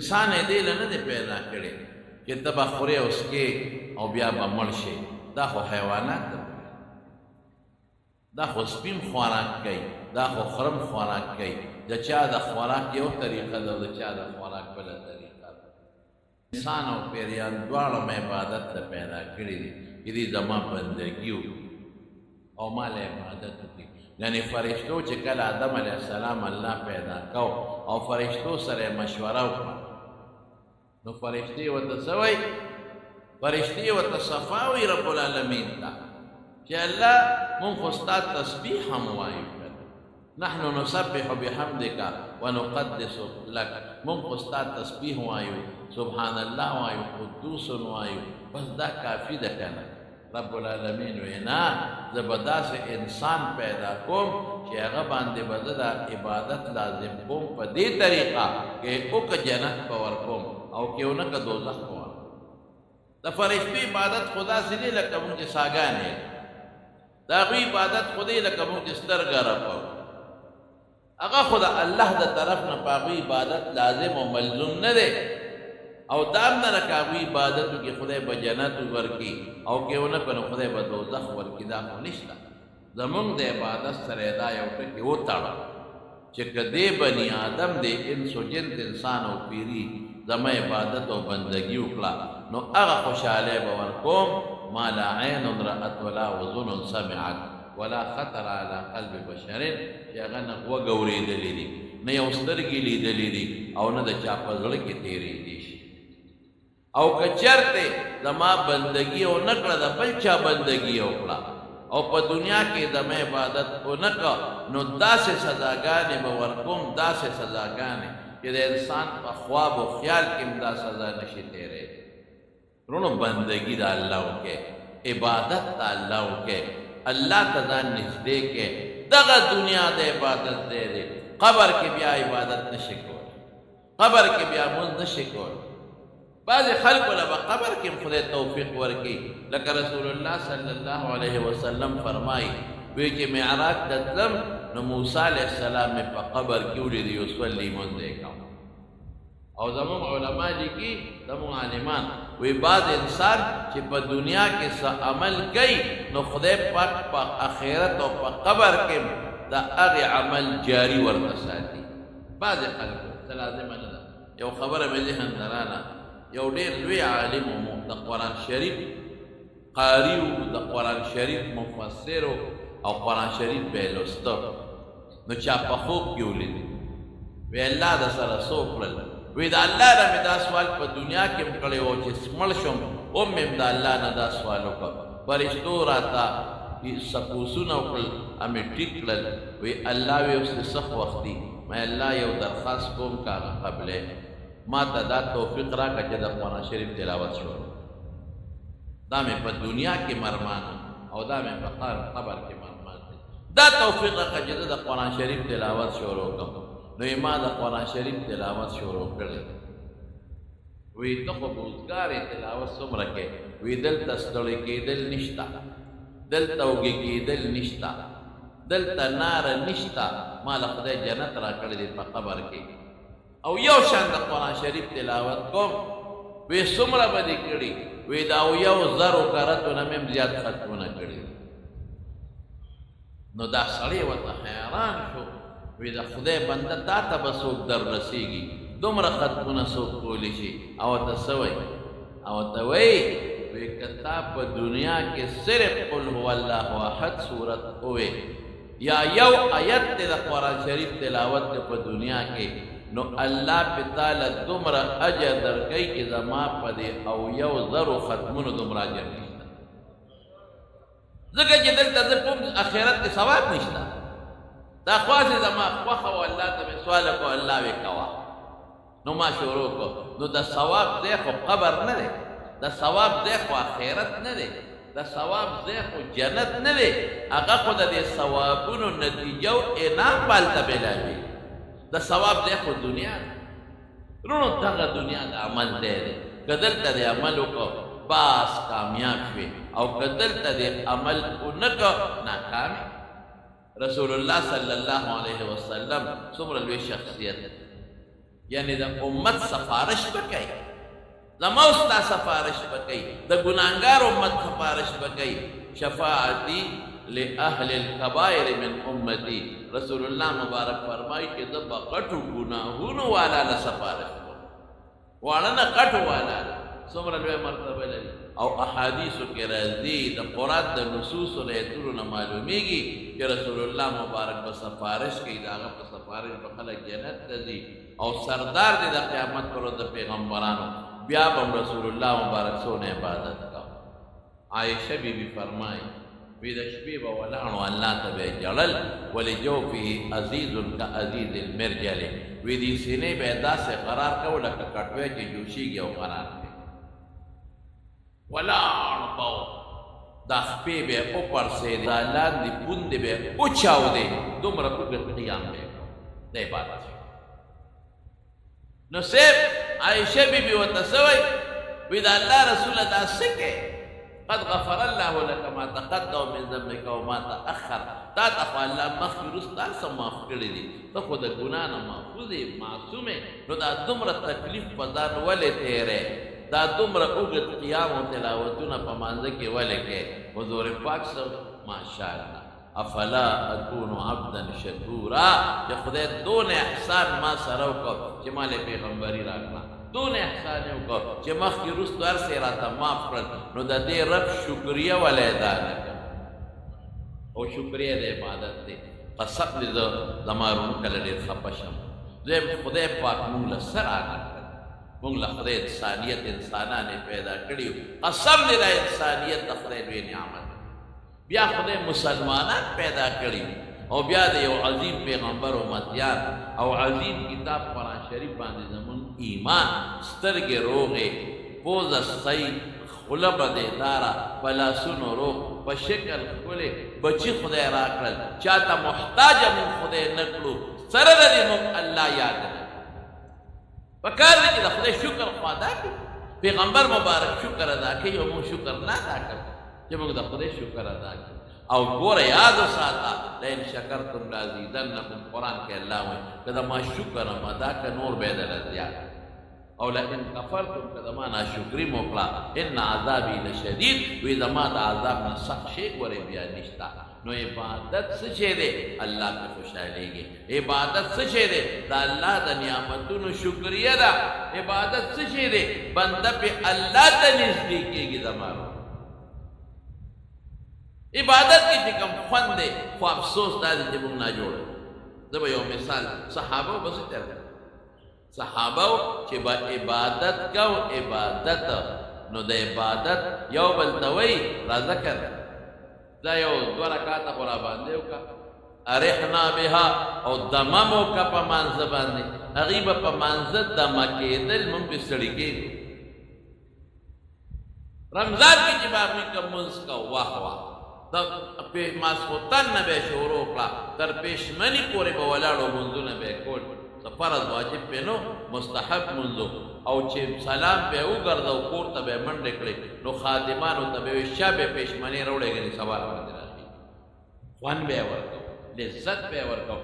انسان یې دې له نه دی پیدا کړی چې ته به خورې او څکې او بیا به مړ شې. دا خو حیوانات ده، دا خو سپین خوراک کوي، دا خو خرم خوراک کوي. د چا د خوراک یو طریقه ده او د چا د خوراک بله طریقه ده. انسان او پیریان دواړه مې عبادت ته پیدا کړي دي چې دې زما بندګي او ما له عبادت وکړي. یعنې فرشتو چې کله آدم علیه السلام الله پیدا کو او فرشتو سره مشوره وکړه، نو فرشتې ورته څه وایي؟ فرشتې ورته صفا وایي رب العالمین ته چې الله مونږ خو ستا تسبیح هم وایو، نحن نسبح بحمدک ونقدس لک، مونږ خو ستا تسبیح وایو، سبحان الله وایو، قدوس وایو، بس دا کافي ده که نه؟ رب العالمین وی نه، زه به داسې انسان پیدا کوم چې هغه باندې به زه دا عبادت لازم کوم په دې طریقه که وکړه جنت به ورکوم او که ونه که دوزخ به ورکوم. د فرشتو عبادت خو داسې دی لکه مونږ چې ساګانې، د هغوی عبادت خو دی لکه مونږ چې سترګه رپو. هغه خو د الله د طرف نه په هغوی عبادت لازم او ملزوم نه دی او دام نه لکه هغوی عبادت وکړي خدای به جنت ورکړي او که ونه کړه نو خدای به دوزخ ورکړي. دا خو نشته. زمونږ د عبادت سره دا یو ټکي وتړه چې که دې بني آدم دی انس و جنت انسان او پیري زما عبادت او بندګي وکړه نو هغه خوشحالی به ورکوم ما لا عین رأت ولا اذن سمعت ولا خطر على قلب بشر، چې هغه نه غوږ اورېدلي دي، نه یو سترګې لیدلي دي او نه د چا په زړه کې تېرېدي شي. او که چېرته زما بندګي ونه کړه د بل چا بندګي وکړه او په دنیا کې زما عبادت ونه کړه نو داسې سزاګانې به ورکوم، داسې سزاګانې چې د انسان په خواب او خیال کې هم دا سزا نشي تېرېدی. وروڼو بندګي د الله وکړئ، عبادت د الله وکړئ، الله ته ځان نږدې کړئ. دغه دنیا د عبادت ځای دی. قبر کې بیا عبادت نشي کولی، قبر کې بیا مونځ نشي کولی. بعضې خلکو له به قبر کې هم خدای توفیق ورکړي، لکه رسول الله صلی الله علیه وسلم فرمایي وی چې معراج ته تلم نو موسی علیه السلام مې په قبر کې ولید یصلي مونځ یې کوم. او زمونږ علما لیکي، زمونږ عالمان وی بعض انسان چې په دنیا کې څه عمل کوي نو خدای پاک په آخرت او په قبر کې د هغې عمل جاري ورته ساتي. بعضې خلکو څه لازمه نه ده. یو خبره مې ذهن ته راغله، یو ډېر لوی عالم و، د قرآن شریف قاري و، د قرآن شریف مفسر او قرآن شریف به یې لوسته نو چا په خوب کې ولیدي وی الله د سره څه وکړل؟ وی د الله نه مې دا سوال په دنیا کې هم کړی و چې مړ شم هم مې د الله نه دا سوال وکړ، فرشتو راته سپوسونه وکړل امې ټیک کړل. وی الله وی اوس دې سخت وخت دی، مې الله یو درخواست کوم که هغه قبلې ما ته دا توفیق راکړه چې د قرآن شریف تلاوت شروع. دا مې په دنیا کې مرمان او دا مې په قبر کې مرمان دی. دا توفیق راکړه چې زه د قرآن شریف تلاوت شروع کړم. نو ما د قرآن شریف تلاوت شروع کړی. وی ته خو بوزګار یې، تلاوت څومره کې؟ وی دلته ستړی کېدل نشته، دلته اوږې کېدل نشته، دلته ناره نشته، ما له خدای جنت را کړی دی په قبر کې او یو شان د قرآن شریف تلاوت کوم. وی څومره به دې کړي؟ وی دا 1,000 کرتونه مې هم زیات ختمونه کړي. نو دا سړی ورته حیران شو، وی د خدای بنده تا ته به څوک در رسېږي، دومره ختمونه څوک کولی شي؟ او ورته څه وایي؟ او ورته وایي وی که تا په دنیا کې صرف قل هو الله احد صورت ووایې یا یو آیت دی د قرآن شریف تلاوت دی په دنیا کې نو الله پې تاله دومره اجر درکوي چې زما په دې 1,000 ختمونو دومره اجر نشته. ځکه چې دلته زه کوم آخرت کې ثواب نشته. دا خواسې زما خوښه و الله ته مې سوال وکړو، الله وې کوه. نو ما شروع کړو. نو د ثواب ځای خو قبر نه دی، د ثواب ځای خو آخرت نه دی، د ثواب ځای خو جنت نه دی. هغه خو د دې ثوابونو نتیجه او انعام به هلته بېلابېل. د ثواب ځای خو دنیا ده. وروڼو دغه دنیا د عمل ځای دی. که دلته دې عمل وکړو باس کامیاب شوې او که دلته دې عمل ونه کړو ناکامې. رسول الله صلی الله علیه وسلم څومره لوی شخصیت یعنی د امت سفارش به کوي زما او ستا سفارش به کوي د ګناهګار امت سفارش به کوي شفاعتي لأهل الكبائر من امتی رسول الله مبارک فرمایي چې د بغټو ګناهونو والا له سفارش کوم واړه نه غټو والا څومره لوی مرتبه لري او احادیثو کې راځي د قرآن د نصوصو له ایتونو نه معلومیږي چې رسول الله مبارک به سفارش کوي د هغه په سفارش به خلک جنت ته ځي او سردار دی د قیامت پر ورځ د پیغمبرانو بیا به رسول الله مبارک څونه عبادت کا عائشه بیبي فرمایي وی د شپې به ولاړو الله ته به یې ژړل ولجوفه عزیز کعزیز المرجل وی دې سینې به یې داسې قرار کو لکه کټوی چې جوشیږي او قرار کوي ولاړ به دا خپې به یې وپړسېد دا لاندې پوندې به یې وچاودې دومره اوږد قیام به یې د عبادت نو صاحب عائشه بیبي ورته څه وایي وی د الله رسوله دا څه کوې قد غفر الله لك ما تقدم من ذنبك وما تأخر تا ته خو الله مخکې وروسته هر څه معاف کړي دي ته خو د ګناه نه محفوظ یې معصوم یې نو دا دومره تکلیف په ځان ولې تېری دا دومره اوږد قیام او تلاوتونه په مانځه کې ولې کوې حضور پاک صاحب ماشاءالله افلا اکون عبدا شکورا چې خدای دون احسان ما سره وکړ چې ما له پیغمبري راکړه دون احسان یې وکړ چې مخکې وروسته هر څه یې راته معاف کړل نو د دې رب شکریه ولې ادا نه کړه او شکریه د عبادت دی قسم دې زه زما روڼ کله ډېر خفه شم دویم خدای پاک مونږ له څه راکړل مونږ له خدای انسانیت انسانان یې پیدا کړي قسم دې دا انسانیت د خدای لوی نعمت بیا خدای مسلمانان پیدا کړي او بیا د یو عظیم پیغمبر امتیان او عظیم کتاب قرآن شریف باندې زمون ایمان سترګې روغې پوزه صحیح خوله بدېداره په لاسونو روغ په شکل ښکلې بچي خدای راکړل چا ته محتاجه مونږ خدای نه کړو سره د دې مونږ الله یاد نه پکار دی چې د خدای شکر خو ادا کړو پیغمبر مبارک شکر ادا کوي او مونږ شکر نه ادا کوو چې موږ د خدای شکر ادا کړو او ګوره یاد وساته لئن شکرتم لازیدنکم قرآن کې الله وایي که زما شکر م ادا که نور به یې درله زیات او لئن کفرتم که زما ناشکري مو کړه ان عذابي لشدید وی زما د عذاب نه سخت شی ګورې بیا نشته نو عبادت څه شی دی الله پې خوشحالېږي عبادت څه شی دی د الله د نعمتونو شکریه ده عبادت څه شی دی بنده پې الله ته نږدې کېږي زما عبادت کی چې کوم خوند دی خو افسوس دا دی چې موږ ناجوړه زه به یو مثال صحابه به څه چل صحابه چې به عبادت کو عبادت نو د عبادت یو بل ته وایي راځه کنه دا یو دوه رکعاته خو را باندې وکړه ارحنا بها او دمه مو وکړه په مانځه باندې هغوی به په مانځه دمه کېدل موږ پې ستړي کېږو رمضان کې چې به هغوی که مونځ کو واه واه د ماسخوتن نه به یې شروع کړه تر پېشمني پورې به ولاړو مونځونه به یې کول څه فرض واجب پې نو مستحب مونځو او چې سلام به یې وګرځو کور ته به یې منډې کړې نو خادمانو ته به یې وایي شا به پېشمني راوړې ګنې سبا باندې راځي خوند به یې ورکو لذت به یې ورکو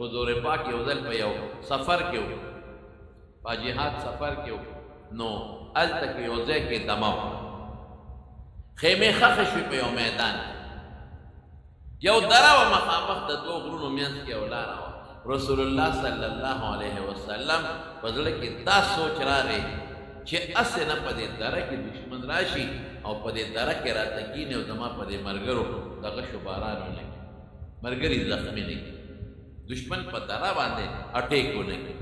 حضور پاک یو ځل په یو سفر کې و په جهاد سفر کې و نو هلته کې یو ځای کې دمه وه خیمې ښخې شوې په یو میدان یو دره وه مخامخ د دوو غرونو منځ کې یو لاره وه رسول الله صلی الله علیه وسلم په زړه کې دا سوچ راغی چې هسې نه په دې دره کې دشمن راشي او په دې دره کې راته کښېني او زما په دې ملګرو دغه شو باران ونه کړي ملګري زخمي نه کړي دشمن په دره باندې اټیک ونه کړي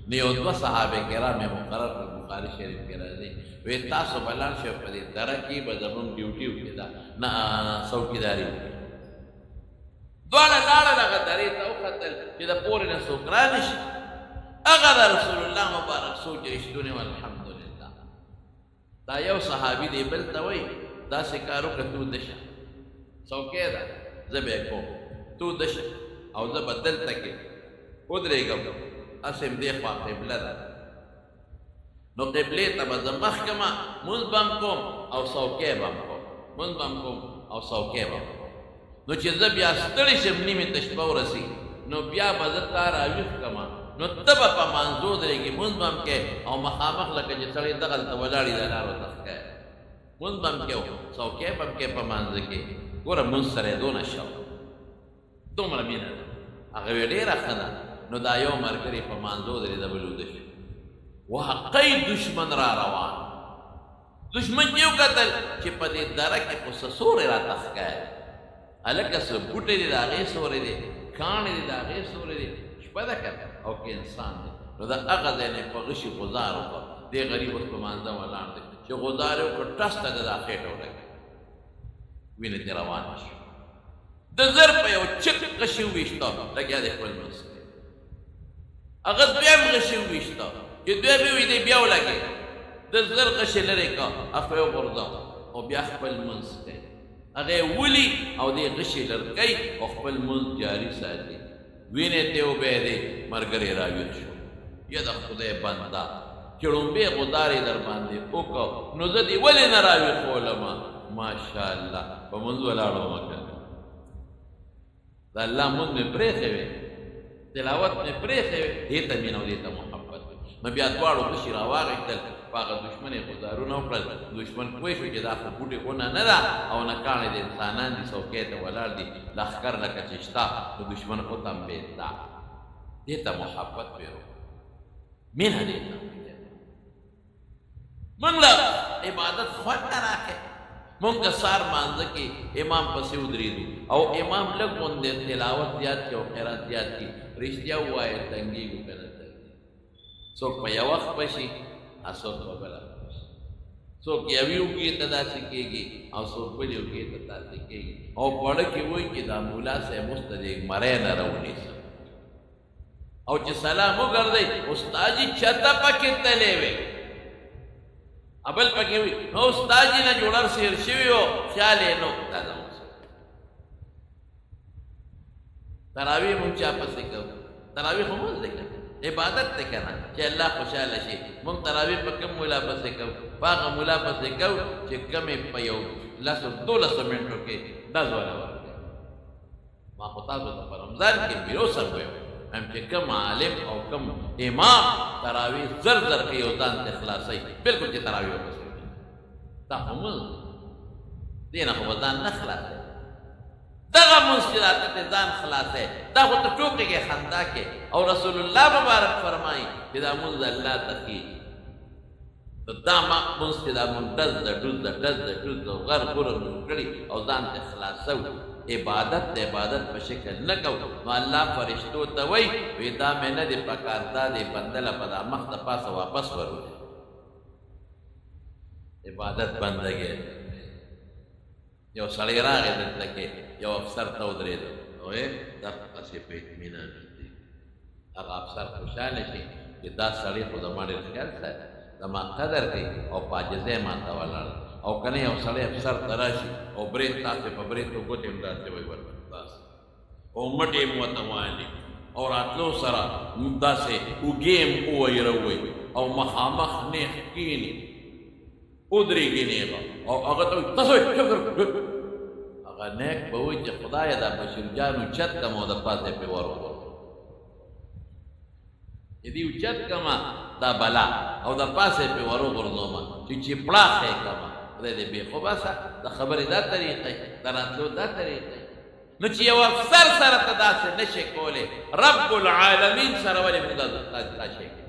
نو یو دوه صحابه کرام یې مقرر کړل بخاري شریف کې راځي وی تاسو به لاړ شئ په دې دره کې به زمونږ ډیوټي وکړي دا نه څوکیداري وکړي دواړه لاړل هغه درې ته وکتل چې د پورې نه څوک رانه شي هغه د رسول الله مبارک سوچ رښتونی و الحمدلله دا یو صحابي دی بل ته وایي داسې کار وکړه تو دشه څوکۍ ده زه به یې کوم تو دشه او زه به دلته کې ودرېږم هسې م دې خوا قبله ده نو قبلې ته به زه مخ کړمه مونځ به م کوم او څوکۍ به م کوم مونځ به م کوم او څوکۍ به م کوم نو چې زه بیا ستړی شم نیمې ته شپه ورسېږي نو بیا به زه تا راویښ کړمه نو ته به په مانځو درېږي مونځ به هم کې او مخامخ لکه چې سړی دغلته ولاړي د لار ورته ښکاري مونځ به هم کې او څوکۍ به هم کې په مانځه کې ګوره مونځ سره یې دونه شوق دومره مینه ده هغه وی ډېره ښه ده نو دا یو ملګري په مانځو درېده بل وده شو واقعي دشمن را روان دشمن یې وکتل چې په دې دره کې خو څه سوری راته ښکاري هلکه څه بوټی دی د هغې سوری دی کاڼی دی د هغې سوری دی شپه ده که او که انسان دی نو د هغه ځای نه یې په غشي غذار وکړ دې غریب اوس په مانځه ولاړ دی چې غذار یې وکړ ټس ته د دا خېټه ولګېد وینې ترې روانه شوه د زر په یو چک غشي وویشته لګیا دی خپل منځ کې هغه دویم غشي وویشته چې دویم یې وي دی بیا ولګېد د زر غشي لرې کړه هغه یې وغورځاوه او بیا خپل منځ کوي هغه یې ولي او دې غشي لر کوي او خپل منځ جاري ساتي وینې ته وبهېدې ملګری راویښ شو یا د خدای بنده چې ړومبې غدار یې در باندې وکړ نو زه دې ولې نه راویښولمه ماشاءالله په منځ ولاړ ومه که د الله مونځ مې پرېښې وې تلاوت مې پرېښې وې دې ته مینه او دې ته محبت نو بیا دواړو غشي راواغېښتل په هغه دشمن یې غذارونه وکړل دشمن پوه شو چې دا خو بوټې خونه نه ده او نه کاڼې د انسانان دي څوکۍ ته ولاړ دي لښکر لکه چې شته نو دشمن وتمبېد دا دې ته محبت ویرو مینه دې ته موږ له عبادت خوند نه راکړې مونږ د سار مانځه کې امام پسې ودرېدو او امام لږ غوندې تلاوت زیات کړي او قرات زیات کړي رښتیا ووایه تنګېږو که نه تنګېږو څوک په یو وخت پشي او څوک په بله پشي څوک یوې اوږې ته داسې کېږي او څوک بلې اوږې ته داسې کېږي او پړه کې وایي چې دا ملا صاحب اوس ته د مرۍ نه راونیسم او چې سلام وګرځئ استادجي چته پکې تللی وې ابل پکې وي نو استاد جي نه جوړر سیر شوي و خیال یې نو دا زموږ تراویح مونږ چا پسې کوو تراویح خو مونځ دی که عبادت دی که نه چې الله خوشحاله شي مونږ تراویح په کوم ملا پسې کوو په هغه ملا پسې کوو چې کوم یې په یو 12 منټو کې ډز والا ورکوي ما خو تاسو ته په رمضان کې بیروسم ویم هم چې کم عالم او کم امام تراویح زر زر کې یو ځان ته خلاصوي بلکل چې تراویح وپسې دا خو مونځ دې نه خو به ځان نه خلاصوي دغه مونځ چې راته ته ځان خلاصوي دا خو ته ټوکې کې خندا کې او رسول الله مبارک فرمایي چې دا مونځ الله ته کېږي دا مونځ چې دا مونږ ډز د ډوز د ډز د ډوز د غر ګوره مونږ کړي او ځان ته خلاصو عبادت د عبادت په شکل نه کوو نو الله فرشتو ته وایي وی دا مې نه دی پکار دا دی بنده له په دا مخ د پاسه واپس وروړي عبادت بندګي یو سړی راغی دلته کې یو افسر ته ودرېده وی دقسې په اطمینان دی هغه افسر خوشحاله شي چې دا سړی خو زما ډېر خیال ساتي زما قدر کوي او په عاجزۍ ماته ولاړ او کنه یو سړی افسر ته راشي او برېت تاسې په برېتو ګوتې هم داسې وایي ورته داسې او مټې هم ورته والي او راتلو سره داسې اوږې هم وویروئ او مخامخ نیغ کښېني ودرېږي نیغه او هغه ته وایي تاسو هغه نیک به وایي چې خدایه دا بشیر جان اوچت کړم او د پاسه پرې ور وغورځوم چې دې اوچت کړمه دا بلا او د پاسه پرې ور وغورځومه چې پړاخ یې کړمه خدای دې بې خو باسه د خبرې دا طریقې د راتلو دا طریقې نو چې یو افسر سره ته داسې نشې کولی رب العالمین سره ولې موږ دا شی کوو